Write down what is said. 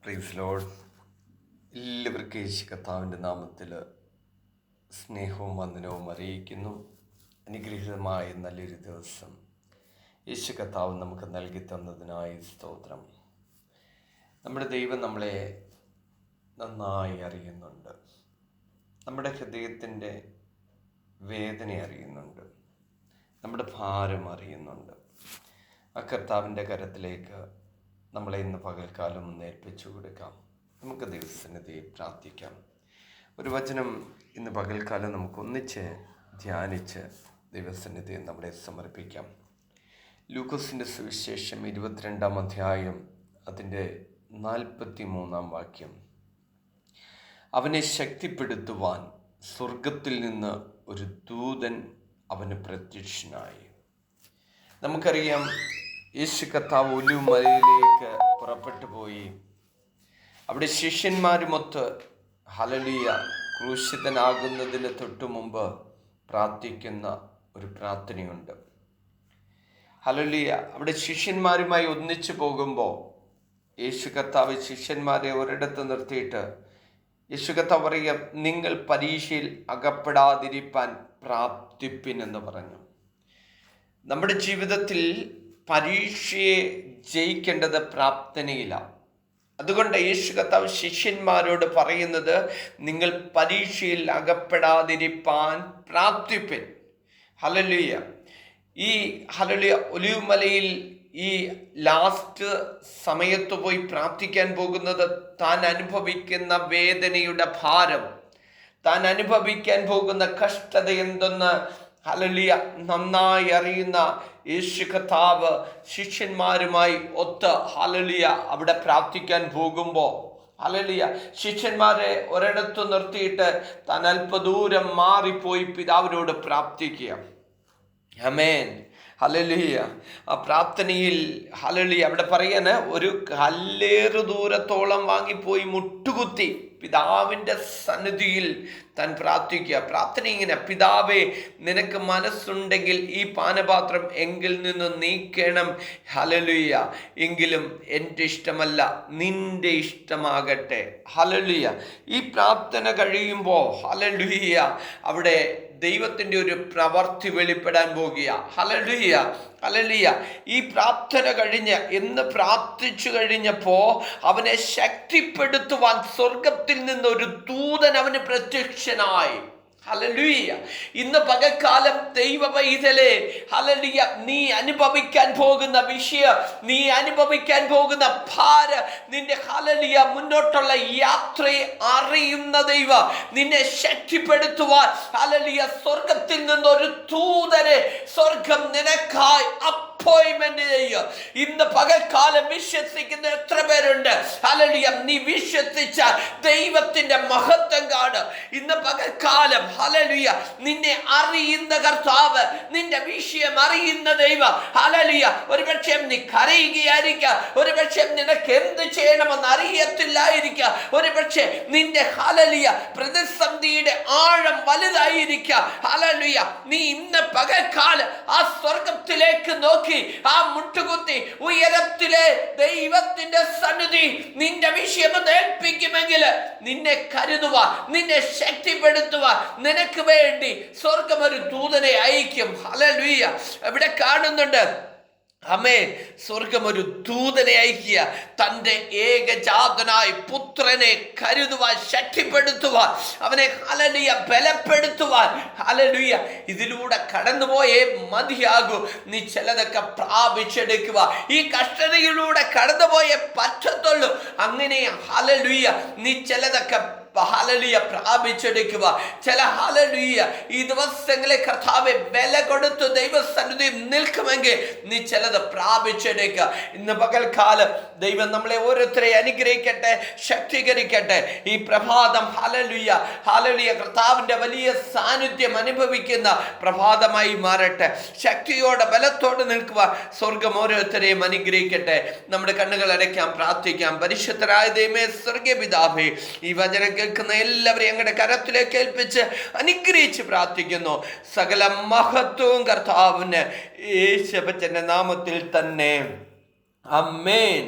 Praise Lord. എല്ലാവർക്കും യേശു കർത്താവിൻ്റെ നാമത്തിൽ സ്നേഹവും വന്ദനവും അറിയിക്കുന്നു. അനുഗ്രഹീതമായ നല്ലൊരു ദിവസം യേശു കർത്താവ് നമുക്ക് നൽകി തന്നതിനായി സ്തോത്രം. നമ്മുടെ ദൈവം നമ്മളെ നന്നായി അറിയുന്നുണ്ട്. നമ്മുടെ ഹൃദയത്തിൻ്റെ വേദന അറിയുന്നുണ്ട്. നമ്മുടെ ഭാരം അറിയുന്നുണ്ട്. ആ കർത്താവിൻ്റെ കരത്തിലേക്ക് നമ്മളെ ഇന്ന് പകൽക്കാലം ഒന്ന് ഏൽപ്പിച്ചു കൊടുക്കാം. നമുക്ക് ദൈവസന്നിധിയെ പ്രാർത്ഥിക്കാം. ഒരു വചനം ഇന്ന് പകൽക്കാലം നമുക്ക് ഒന്നിച്ച് ധ്യാനിച്ച് ദൈവസന്നിധിയെ നമ്മളെ സമർപ്പിക്കാം. ലൂക്കോസിൻ്റെ സുവിശേഷം 22-ാം അധ്യായം അതിൻ്റെ 43-ാം വാക്യം. അവനെ ശക്തിപ്പെടുത്തുവാൻ സ്വർഗത്തിൽ നിന്ന് ഒരു ദൂതൻ അവന് പ്രത്യക്ഷനായി. നമുക്കറിയാം, യേശു കർത്താവ് ഒലിവുമലയിലേക്ക് പുറപ്പെട്ടു പോയി. അവിടെ ശിഷ്യന്മാരുമൊത്ത് ഹല്ലേലൂയ ക്രൂശിതനാകുന്നതിന് തൊട്ടു മുമ്പ് പ്രാർത്ഥിക്കുന്ന ഒരു പ്രാർത്ഥനയുണ്ട്. ഹല്ലേലൂയ. അവിടെ ശിഷ്യന്മാരുമായി ഒന്നിച്ചു പോകുമ്പോൾ യേശു കർത്താവ് ശിഷ്യന്മാരെ ഒരിടത്ത് നിർത്തിയിട്ട് യേശു കർത്താവ് പറയുക, നിങ്ങൾ പരീക്ഷയിൽ അകപ്പെടാതിരിപ്പാൻ പ്രാർത്ഥിപ്പിൻ എന്ന് പറഞ്ഞു. നമ്മുടെ ജീവിതത്തിൽ പരീക്ഷയെ ജയിക്കേണ്ടത് പ്രാർത്ഥനയിലാണ്. അതുകൊണ്ട് യേശു കർത്താവ് ശിഷ്യന്മാരോട് പറയുന്നത്, നിങ്ങൾ പരീക്ഷയിൽ അകപ്പെടാതിരിപ്പാൻ പ്രാർത്ഥിപ്പിൻ. ഹല്ലേലൂയ. ഈ ഹല്ലേലൂയ ഒലിവുമലയിൽ ഈ ലാസ്റ്റ് സമയത്ത് പോയി പ്രാർത്ഥിക്കാൻ പോകുന്നത് താൻ അനുഭവിക്കുന്ന വേദനയുടെ ഭാരം, താൻ അനുഭവിക്കാൻ പോകുന്ന കഷ്ടത എന്തെന്ന് ഹല്ലേലൂയ നന്നായി അറിയുന്ന യേശു കർത്താവ് ശിഷ്യന്മാരുമായി ഒത്ത് ഹല്ലേലൂയ അവിടെ പ്രാർത്ഥിക്കാൻ പോകുമ്പോൾ ഹല്ലേലൂയ ശിഷ്യന്മാരെ ഒരിടത്ത് നിർത്തിയിട്ട് താൻ അല്പദൂരം മാറിപ്പോയി പിതാവിനോട് പ്രാർത്ഥിക്കുക. ആമേൻ. ഹല്ലേലൂയ. ആ പ്രാർത്ഥനയിൽ ഹല്ലേലൂയ അവിടെ പറയാന് ഒരു കല്ലേറു ദൂരത്തോളം വാങ്ങിപ്പോയി മുട്ടുകുത്തി പിതാവിൻ്റെ സന്നിധിയിൽ താൻ പ്രാർത്ഥിക്കുക. പ്രാർത്ഥന ഇങ്ങനെ, പിതാവേ, നിനക്ക് മനസ്സുണ്ടെങ്കിൽ ഈ പാനപാത്രം എങ്കിൽ നിന്ന് നീക്കണം. ഹല്ലേലൂയ. എങ്കിലും എൻ്റെ ഇഷ്ടമല്ല, നിന്റെ ഇഷ്ടമാകട്ടെ. ഹല്ലേലൂയ. ഈ പ്രാർത്ഥന കഴിയുമ്പോൾ ഹല്ലേലൂയ അവിടെ ദൈവത്തിൻ്റെ ഒരു പ്രവൃത്തി വെളിപ്പെടാൻ പോകുക. ഹല്ലേലൂയ. ഹല്ലേലൂയ. ഈ പ്രാർത്ഥന കഴിഞ്ഞ് എന്ന് പ്രാർത്ഥിച്ചു കഴിഞ്ഞപ്പോൾ അവനെ ശക്തിപ്പെടുത്തുവാൻ സ്വർഗത്തിൽ നിന്ന് ഒരു ദൂതൻ അവന് പ്രത്യക്ഷനായി. ഹല്ലേലൂയ. ഇന്ന് പകൽക്കാലം ദൈവ പൈതലേ, ഹല്ലേലൂയ, നീ അനുഭവിക്കാൻ പോകുന്ന വിഷയം, നീ അനുഭവിക്കാൻ പോകുന്ന ഭാരം, നിന്റെ ഹല്ലേലൂയ മുന്നോട്ടുള്ള യാത്രയെ അറിയുന്ന ദൈവം നിന്നെ ശക്തിപ്പെടുത്തുവാൻ ഹല്ലേലൂയ സ്വർഗത്തിൽ നിന്നൊരു ദൂതനെ സ്വർഗം നിനക്കായി അപ്പോയിന്റ്മെന്റ് ചെയ്യുക. ഇന്ന് പകൽക്കാലം വിശ്വസിക്കുന്ന എത്ര പേരുണ്ട്? ഹല്ലേലൂയ. നീ വിശ്വസിച്ച ദൈവത്തിന്റെ മഹത്വം കാണുക. ഇന്ന് പകൽക്കാലം ഹല്ലേലൂയ നിന്നെ അറിയുന്ന കർത്താവ്, നിന്റെ വിഷയം അറിയുന്ന ദൈവം. ഹല്ലേലൂയ. ഒരുപക്ഷെ നീ കരയുകയായിരിക്കാം, ഒരുപക്ഷെ നിനക്ക് എന്ത് ചെയ്യണമെന്ന് അറിയത്തില്ലായിരിക്കാം, ഒരുപക്ഷെ നിന്റെ ഹല്ലേലൂയ പ്രതിസന്ധിയുടെ ആഴം വലുതായിരിക്കാം. ഹല്ലേലൂയ. നീ ഇന്ന് പകൽക്കാലം ആ സ്വർഗത്തിലേക്ക് നോക്കി ആ മുട്ടുകുത്തി ഉയരത്തിലെ ദൈവത്തിന്റെ സന്നിധി നിന്റെ വിഷയം ഏൽപ്പിക്കുമെങ്കിൽ നിന്നെ കരുതുവാൻ, നിന്നെ ശക്തിപ്പെടുത്തുവാൻ നിനക്ക് വേണ്ടി സ്വർഗം ഒരു ദൂതനെ അയക്കും. ഹല്ലേലൂയ. ഇവിടെ കാണുന്നുണ്ട്, ആമേൻ, സ്വർഗം ഒരു ദൂതനെ അയക്കുക. തൻ്റെ ഏകജാതനായ പുത്രനെ കരുതുവാൻ, ശക്തിപ്പെടുത്തുവാൻ, അവനെ ഹല്ലേലൂയ ബലപ്പെടുത്തുവാൻ. ഹല്ലേലൂയ. ഇതിലൂടെ കടന്നുപോയേ മതിയാകൂ. നീ ചിലതൊക്കെ പ്രാപിച്ചെടുക്കുക. ഈ കഷ്ടതയിലൂടെ കടന്നുപോയേ പറ്റത്തുള്ളൂ. അങ്ങനെ ഹല്ലേലൂയ നീ ചിലതൊക്കെ ഹല്ലേലൂയ പ്രാപിച്ചെടുക്കുക. ചില ഹല്ലേലൂയ ഈ ദിവസങ്ങളെ കർത്താവെ വില കൊടുത്ത് ദൈവസന്നിധി നിൽക്കുമെങ്കിൽ നീ ചിലത് പ്രാപിച്ചെടുക്കുക. ഇന്ന് പകൽക്കാലം ദൈവം നമ്മളെ ഓരോരുത്തരെ അനുഗ്രഹിക്കട്ടെ, ശക്തീകരിക്കട്ടെ. ഈ പ്രഭാതം ഹല്ലേലൂയ ഹല്ലേലൂയ കർത്താവിൻ്റെ വലിയ സാന്നിധ്യം അനുഭവിക്കുന്ന പ്രഭാതമായി മാറട്ടെ. ശക്തിയോടെ ബലത്തോടെ നിൽക്കുക. സ്വർഗം ഓരോരുത്തരെയും അനുഗ്രഹിക്കട്ടെ. നമ്മുടെ കണ്ണുകൾ അടയ്ക്കാം, പ്രാർത്ഥിക്കാം. പരിശുദ്ധരായ ദൈവമേ, സ്വർഗീയ പിതാവേ, ഈ വചനം കേൾക്കുന്ന എല്ലാവരെയും ഞങ്ങളുടെ കരത്തിലേക്ക് ഏൽപ്പിച്ച് അനുഗ്രഹിച്ച് പ്രാർത്ഥിക്കുന്നു. സകല മഹത്വവും കർത്താവിന് യേശുവിന്റെ നാമത്തിൽ തന്നെ. ആമേൻ.